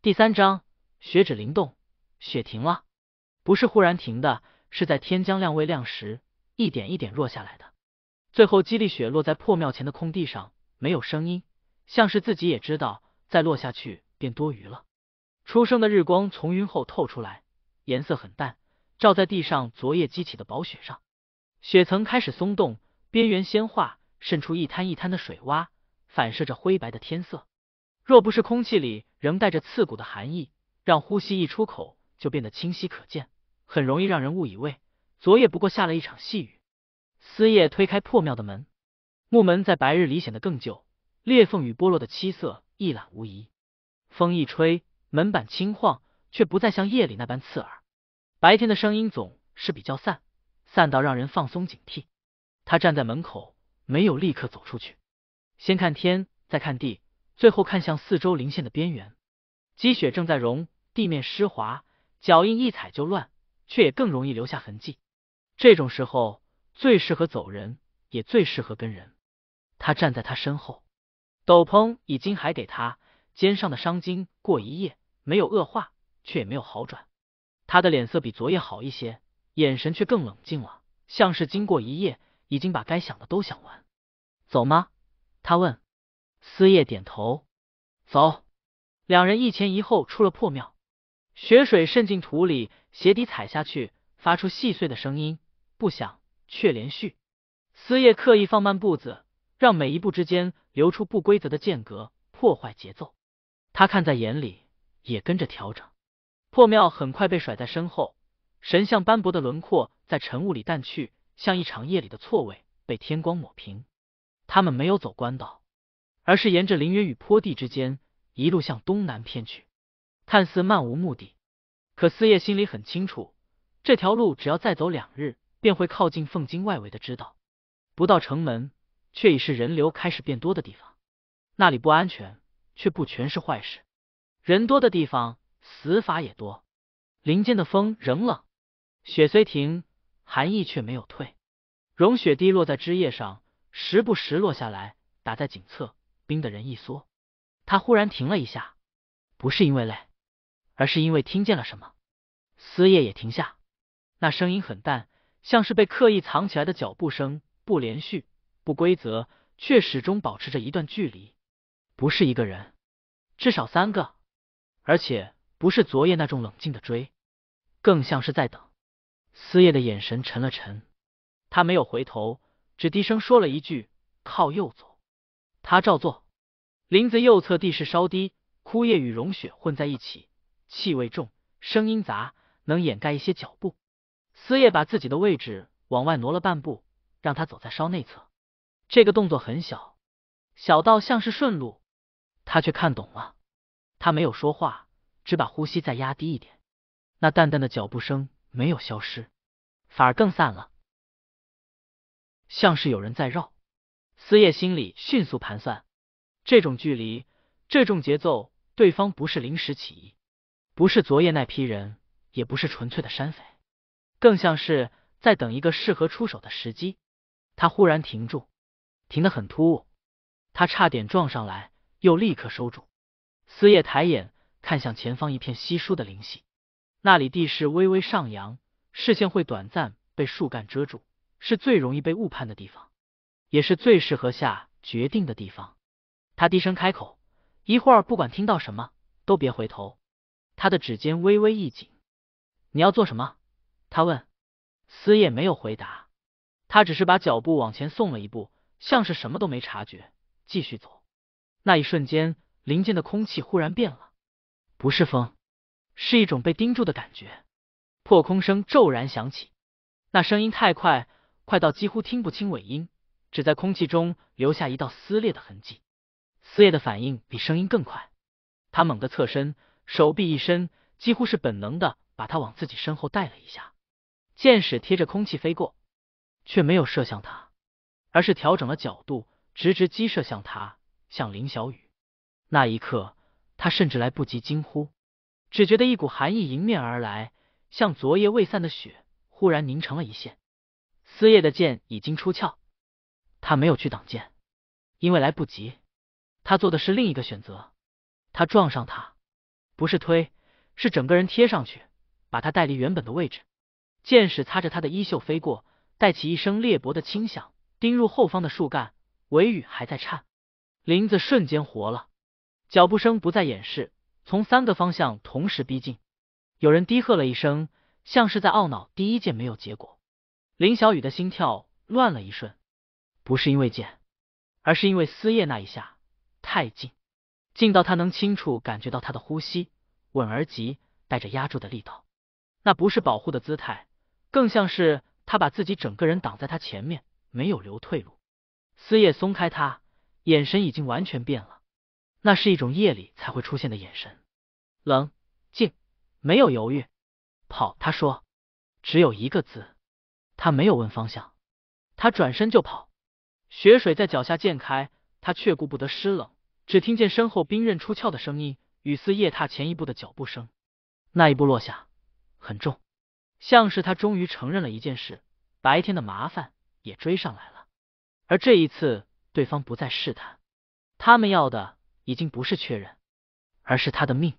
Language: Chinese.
第3章，血指灵动，雪停了，不是忽然停的，是在天将亮未亮时，一点一点落下来的。最后激励雪落在破庙前的空地上，没有声音，像是自己也知道，再落下去便多余了。初升的日光从云后透出来，颜色很淡，照在地上昨夜积起的薄雪上。雪层开始松动，边缘鲜化，渗出一滩一滩的水洼，反射着灰白的天色。若不是空气里仍带着刺骨的寒意，让呼吸一出口就变得清晰可见，很容易让人误以为昨夜不过下了一场细雨。思夜推开破庙的门，木门在白日里显得更旧，裂缝与剥落的漆色一览无遗。风一吹，门板轻晃，却不再像夜里那般刺耳。白天的声音总是比较散，散到让人放松警惕。他站在门口，没有立刻走出去，先看天，再看地，最后看向四周零线的边缘。积雪正在融，地面湿滑，脚印一踩就乱，却也更容易留下痕迹。这种时候最适合走人，也最适合跟人。他站在他身后，斗篷已经还给他，肩上的伤筋过一夜没有恶化，却也没有好转。他的脸色比昨夜好一些，眼神却更冷静了，像是经过一夜，已经把该想的都想完。走吗？他问。思夜点头。走。两人一前一后出了破庙，雪水渗进土里，鞋底踩下去发出细碎的声音，不响却连续。思夜刻意放慢步子，让每一步之间留出不规则的间隔，破坏节奏。他看在眼里，也跟着调整。破庙很快被甩在身后，神像斑驳的轮廓在晨雾里淡去，像一场夜里的错位被天光抹平。他们没有走官道，而是沿着陵园与坡地之间一路向东南偏去，看似漫无目的。可思夜心里很清楚，这条路只要再走2日，便会靠近凤京外围的支道。不到城门，却已是人流开始变多的地方。那里不安全，却不全是坏事。人多的地方，死法也多。林间的风仍冷，雪虽停，寒意却没有退。融雪滴落在枝叶上，时不时落下来，打在颈侧，冰得人一缩。他忽然停了一下，不是因为累，而是因为听见了什么。思夜也停下，那声音很淡，像是被刻意藏起来的脚步声，不连续，不规则，却始终保持着一段距离。不是一个人，至少3个，而且不是昨夜那种冷静的追，更像是在等。思夜的眼神沉了沉，他没有回头，只低声说了一句：靠右走。他照做。林子右侧地势稍低，枯叶与融雪混在一起，气味重，声音杂，能掩盖一些脚步。思夜把自己的位置往外挪了半步，让他走在稍内侧。这个动作很小，小到像是顺路，他却看懂了。他没有说话，只把呼吸再压低一点。那淡淡的脚步声没有消失，反而更散了，像是有人在绕。思夜心里迅速盘算，这种距离，这种节奏，对方不是临时起意，不是昨夜那批人，也不是纯粹的山匪，更像是在等一个适合出手的时机。他忽然停住，停得很突兀，他差点撞上来，又立刻收住。思夜抬眼看向前方一片稀疏的灵隙，那里地势微微上扬，视线会短暂被树干遮住，是最容易被误判的地方，也是最适合下决定的地方。他低声开口，一会儿不管听到什么，都别回头。他的指尖微微一紧。你要做什么？他问。思夜没有回答，他只是把脚步往前送了一步，像是什么都没察觉，继续走。那一瞬间，林间的空气忽然变了，不是风，是一种被盯住的感觉。破空声骤然响起，那声音太快，快到几乎听不清尾音，只在空气中留下一道撕裂的痕迹。思夜的反应比声音更快，他猛地侧身，手臂一伸，几乎是本能的把他往自己身后带了一下。箭矢贴着空气飞过，却没有射向他，而是调整了角度，直直击射向他，像林小雨。那一刻，他甚至来不及惊呼，只觉得一股寒意迎面而来，像昨夜未散的雪，忽然凝成了一线。思夜的剑已经出鞘，他没有去挡剑，因为来不及。他做的是另一个选择，他撞上他，不是推，是整个人贴上去，把他带离原本的位置。箭矢擦着他的衣袖飞过，带起一声裂帛的轻响，钉入后方的树干，尾羽还在颤。林子瞬间活了，脚步声不再掩饰，从3个方向同时逼近。有人低喝了一声，像是在懊恼第一箭没有结果。林小雨的心跳乱了一瞬，不是因为箭，而是因为思叶那一下太近，近到他能清楚感觉到他的呼吸，稳而急，带着压住的力道。那不是保护的姿态，更像是他把自己整个人挡在他前面，没有留退路。思叶松开他，眼神已经完全变了，那是一种夜里才会出现的眼神，冷静，没有犹豫。跑，他说，只有一个字。他没有问方向，他转身就跑。血水在脚下溅开，他却顾不得湿冷，只听见身后冰刃出鞘的声音与思叶踏前一步的脚步声。那一步落下很重，像是他终于承认了一件事，白天的麻烦也追上来了。而这一次对方不再试探，他们要的已经不是确认，而是他的命。